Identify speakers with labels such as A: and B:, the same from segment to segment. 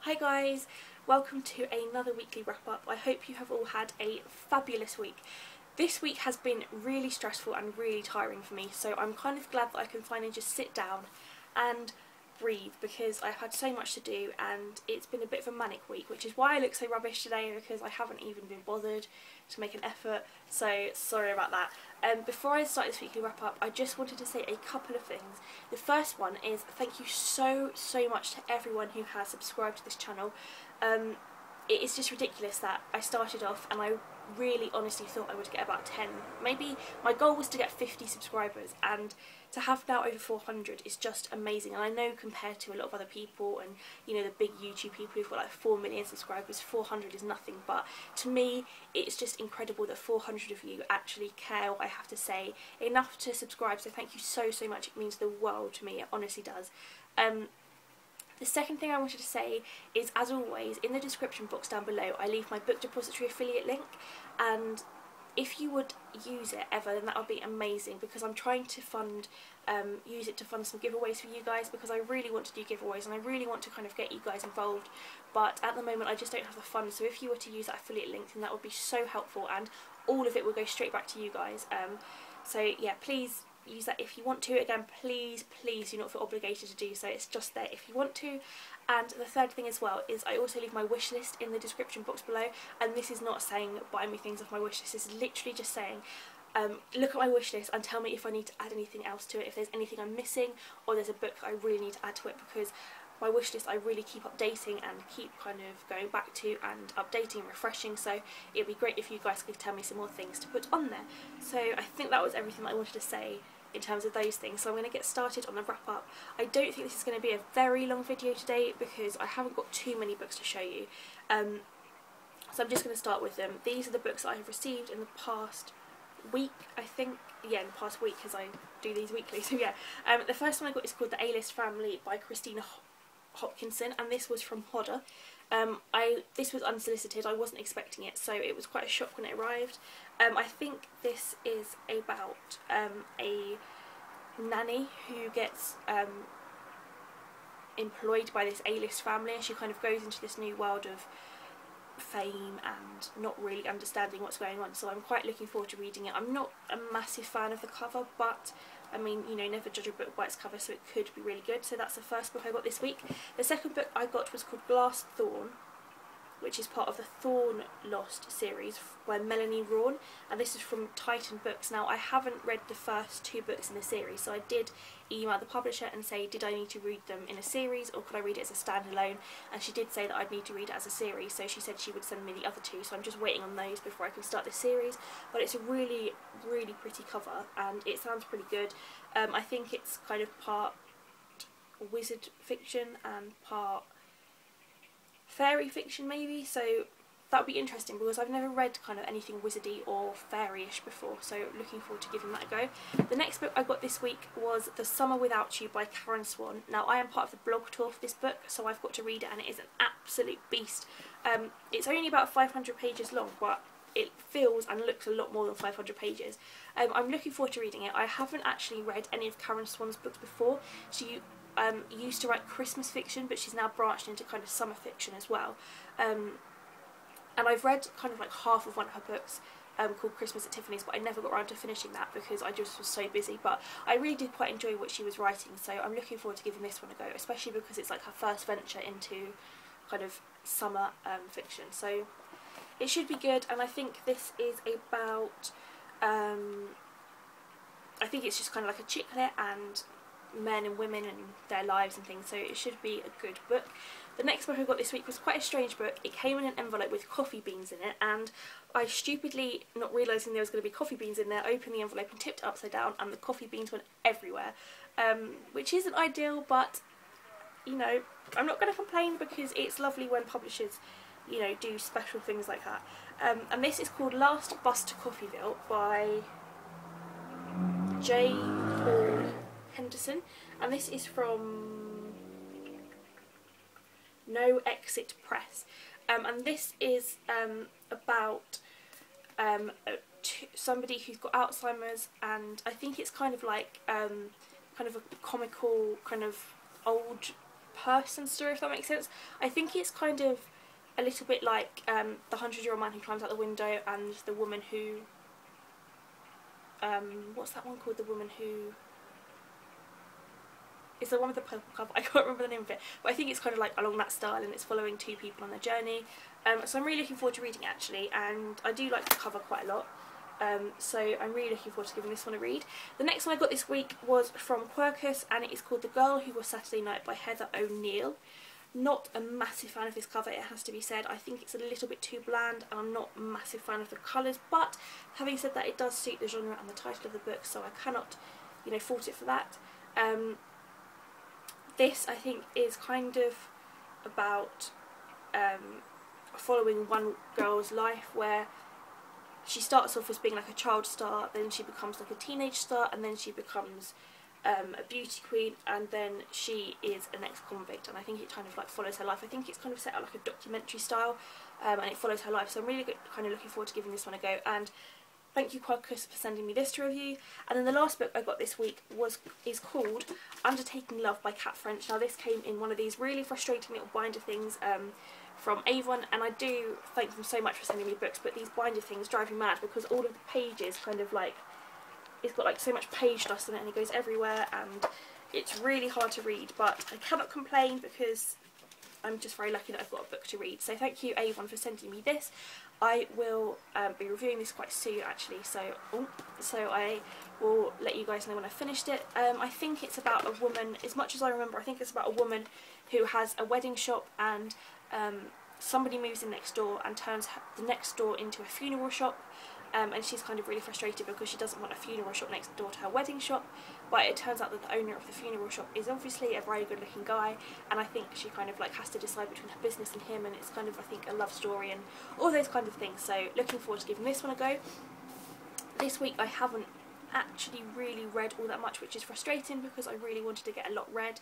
A: Hi guys, welcome to another weekly wrap up. I hope you have all had a fabulous week. This week has been really stressful and really tiring for me, so I'm kind of glad that I can finally just sit down and breathe because I've had so much to do and it's been a bit of a manic week, which is why I look so rubbish today because I haven't even been bothered to make an effort, so sorry about that. Before I start this weekly wrap up, I just wanted to say a couple of things. The first one is thank you so much to everyone who has subscribed to this channel. It is just ridiculous that I started off and I really honestly thought I would get about 10. Maybe my goal was to get 50 subscribers, and to have now over 400 is just amazing. And I know compared to a lot of other people and, you know, the big YouTube people who've got like 4 million subscribers, 400 is nothing, but to me it's just incredible that 400 of you actually care what I have to say enough to subscribe, so thank you so much. It means the world to me, it honestly does. The second thing I wanted to say is, as always, in the description box down below I leave my book depository affiliate link, and if you would use it ever, then that would be amazing, because I'm trying to use it to fund some giveaways for you guys, because I really want to do giveaways and I really want to kind of get you guys involved, but at the moment I just don't have the funds. So if you were to use that affiliate link, then that would be so helpful and all of it will go straight back to you guys. So yeah, please use that if you want to. Again, please do not feel obligated to do so, it's just there if you want to. And the third thing as well is I also leave my wish list in the description box below, and this is not saying buy me things off my wish list, this is literally just saying look at my wish list and tell me if I need to add anything else to it, if there's anything I'm missing or there's a book that I really need to add to it, because my wish list I really keep updating and keep kind of going back to and updating and refreshing, so it'd be great if you guys could tell me some more things to put on there. So I think that was everything that I wanted to say in terms of those things, so I'm going to get started on the wrap up. I don't think this is going to be a very long video today because I haven't got too many books to show you, so I'm just going to start with them. These are the books that I have received in the past week, I think. Yeah, in the past week, because I do these weekly. So yeah, the first one I got is called The A-List Family by Christina Hopkinson, and this was from Hodder. This was unsolicited, I wasn't expecting it, so it was quite a shock when it arrived. I think this is about a nanny who gets employed by this A-list family, and she kind of goes into this new world of fame and not really understanding what's going on, so I'm quite looking forward to reading it. I'm not a massive fan of the cover, but I mean, you know, never judge a book by its cover, so it could be really good. So that's the first book I got this week. The second book I got was called Glass Thorn, which is part of the Thorn Lost series by Melanie Rawn, and this is from Titan Books. Now, I haven't read the first 2 books in the series, so I did email the publisher and say did I need to read them in a series or could I read it as a standalone, and she did say that I'd need to read it as a series, so she said she would send me the other 2, so I'm just waiting on those before I can start this series. But it's a really pretty cover and it sounds pretty good. I think it's kind of part wizard fiction and part fairy fiction maybe, so that would be interesting because I've never read kind of anything wizardy or fairy-ish before, so looking forward to giving that a go. The next book I got this week was The Summer Without You by Karen Swan. Now, I am part of the blog tour for this book, so I've got to read it, and it is an absolute beast. It's only about 500 pages long, but it feels and looks a lot more than 500 pages. I'm looking forward to reading it. I haven't actually read any of Karen Swan's books before. She used to write Christmas fiction, but she's now branched into kind of summer fiction as well. And I've read kind of like half of one of her books called Christmas at Tiffany's, but I never got around to finishing that because I just was so busy. But I really did quite enjoy what she was writing, so I'm looking forward to giving this one a go, especially because it's like her first venture into kind of summer fiction. So it should be good, and I think this is about, I think it's just kind of like a chick lit and men and women and their lives and things, so it should be a good book. The next book I got this week was quite a strange book. It came in an envelope with coffee beans in it, and I stupidly, not realising there was going to be coffee beans in there, opened the envelope and tipped it upside down, and the coffee beans went everywhere, which isn't ideal, but you know, I'm not going to complain because it's lovely when publishers, you know, do special things like that. And this is called Last Bus to Coffeeville by J. Paul Henderson, and this is from No Exit Press, and this is about somebody who's got Alzheimer's, and I think it's kind of like kind of a comical kind of old person story, if that makes sense. I think it's kind of a little bit like the 100-Year-Old Man Who Climbs Out the Window and the woman who what's that one called, the woman who is the one with the purple cover, I can't remember the name of it, but I think it's kind of like along that style, and it's following two people on their journey. So I'm really looking forward to reading it actually, and I do like the cover quite a lot. So I'm really looking forward to giving this one a read. The next one I got this week was from Quercus, and it is called The Girl Who Was Saturday Night by Heather O'Neill. Not a massive fan of this cover, it has to be said. I think it's a little bit too bland, and I'm not a massive fan of the colours, but having said that, it does suit the genre and the title of the book, so I cannot, you know, fault it for that. This, I think, is kind of about following one girl's life where she starts off as being like a child star, then she becomes like a teenage star, and then she becomes a beauty queen, and then she is an ex-convict, and I think it kind of like follows her life. I think it's kind of set out like a documentary style, and it follows her life, so I'm really kind of looking forward to giving this one a go. And thank you, Quercus, for sending me this to review. And then the last book I got this week is called Undertaking Love by Kat French. Now this came in one of these really frustrating little binder things from Avon, and I do thank them so much for sending me books, but these binder things drive me mad because all of the pages kind of like, it's got like so much page dust on it and it goes everywhere, and it's really hard to read, but I cannot complain because I'm just very lucky that I've got a book to read. So thank you, Avon, for sending me this. I will be reviewing this quite soon actually, so I will let you guys know when I've finished it. I think it's about a woman, as much as I remember, I think it's about a woman who has a wedding shop, and somebody moves in next door and turns the next door into a funeral shop, and she's kind of really frustrated because she doesn't want a funeral shop next door to her wedding shop, but it turns out that the owner of the funeral shop is obviously a very good looking guy, and I think she kind of like has to decide between her business and him, and it's kind of, I think, a love story and all those kind of things. So looking forward to giving this one a go. This week I haven't actually really read all that much, which is frustrating because I really wanted to get a lot read.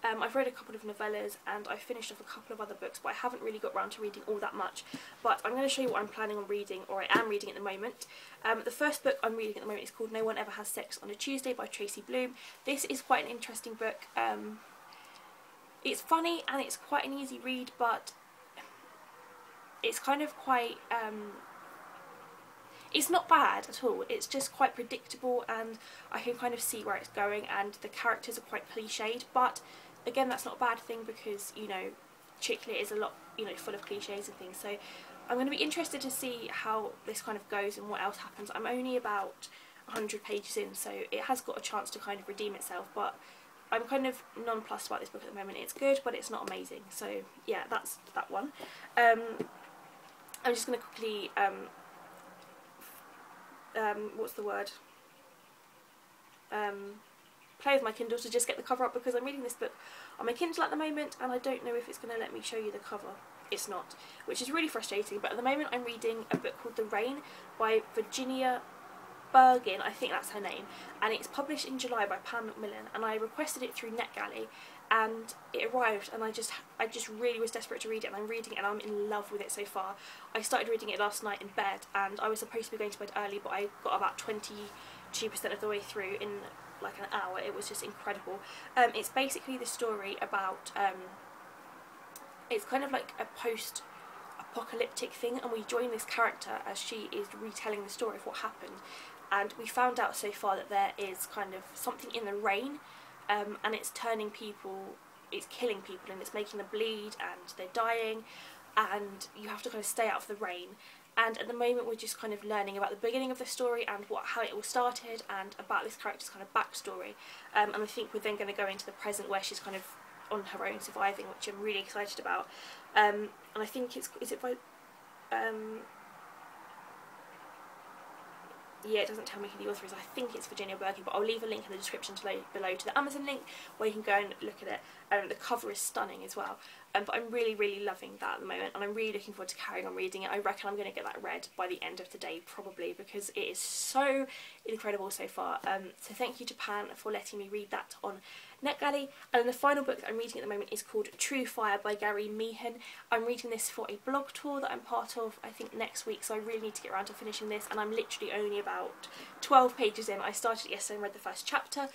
A: I've read a couple of novellas and I finished off a couple of other books, but I haven't really got around to reading all that much. But I'm going to show you what I'm planning on reading, or I am reading at the moment. The first book I'm reading at the moment is called No One Ever Has Sex on a Tuesday by Tracy Bloom. This is quite an interesting book. It's funny and it's quite an easy read, but it's kind of quite... it's not bad at all, it's just quite predictable, and I can kind of see where it's going, and the characters are quite cliched, but again, that's not a bad thing because, you know, chick lit is a lot, you know, full of cliches and things. So I'm going to be interested to see how this kind of goes and what else happens. I'm only about 100 pages in, so it has got a chance to kind of redeem itself, but I'm kind of nonplussed about this book at the moment. It's good, but it's not amazing. So yeah, that's that one. I'm just going to quickly what's the word? Play with my Kindle to just get the cover up, because I'm reading this book on my Kindle at the moment and I don't know if it's going to let me show you the cover. It's not, which is really frustrating, but at the moment I'm reading a book called The Rain by Virginia Bergin, I think that's her name, and it's published in July by Pan Macmillan, and I requested it through NetGalley and it arrived, and I just really was desperate to read it, and I'm reading it and I'm in love with it so far. I started reading it last night in bed and I was supposed to be going to bed early, but I got about 22% of the way through in like an hour. It was just incredible. It's basically the story about it's kind of like a post-apocalyptic thing, and we join this character as she is retelling the story of what happened, and we found out so far that there is kind of something in the rain, and it's turning people, it's killing people, and it's making them bleed and they're dying, and you have to kind of stay out of the rain. And at the moment we're just kind of learning about the beginning of the story and how it all started, and about this character's kind of backstory. And I think we're then going to go into the present where she's kind of on her own surviving, which I'm really excited about. And I think is it by... yeah, it doesn't tell me who the author is. I think it's Virginia Bergin, but I'll leave a link in the description below to the Amazon link where you can go and look at it. The cover is stunning as well. But I'm really loving that at the moment, and I'm really looking forward to carrying on reading it. I reckon I'm going to get that read by the end of today, probably, because it is so incredible so far. So thank you to Pan for letting me read that on NetGalley. And then the final book that I'm reading at the moment is called True Fire by Gary Meehan. I'm reading this for a blog tour that I'm part of, I think next week, so I really need to get around to finishing this, and I'm literally only about 12 pages in. I started yesterday and read the first chapter.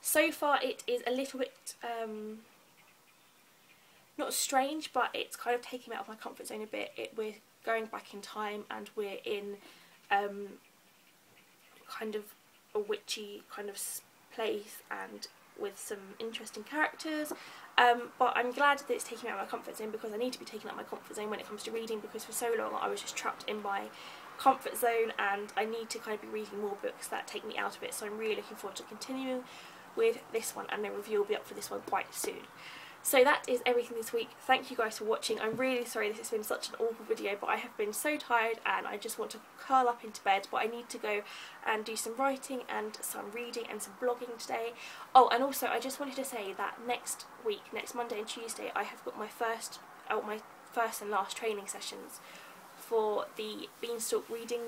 A: So far it is a little bit... not strange, but it's kind of taking me out of my comfort zone a bit. We're going back in time, and we're in kind of a witchy kind of place and with some interesting characters, but I'm glad that it's taking me out of my comfort zone, because I need to be taken out of my comfort zone when it comes to reading, because for so long I was just trapped in my comfort zone, and I need to kind of be reading more books that take me out of it. So I'm really looking forward to continuing with this one, and the review will be up for this one quite soon. So that is everything this week. Thank you guys for watching. I'm really sorry this has been such an awful video, but I have been so tired and I just want to curl up into bed, but I need to go and do some writing and some reading and some blogging today. Oh, and also I just wanted to say that next week, next Monday and Tuesday, I have got my first and last training sessions for the Beanstalk reading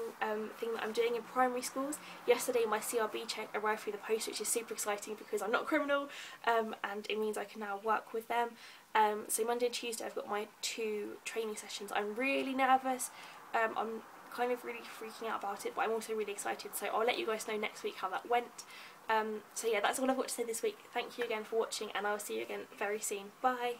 A: thing that I'm doing in primary schools. Yesterday my CRB check arrived through the post, which is super exciting because I'm not a criminal, and it means I can now work with them. So Monday and Tuesday I've got my 2 training sessions. I'm really nervous, I'm kind of really freaking out about it, but I'm also really excited, so I'll let you guys know next week how that went. So yeah, that's all I've got to say this week. Thank you again for watching, and I'll see you again very soon. Bye!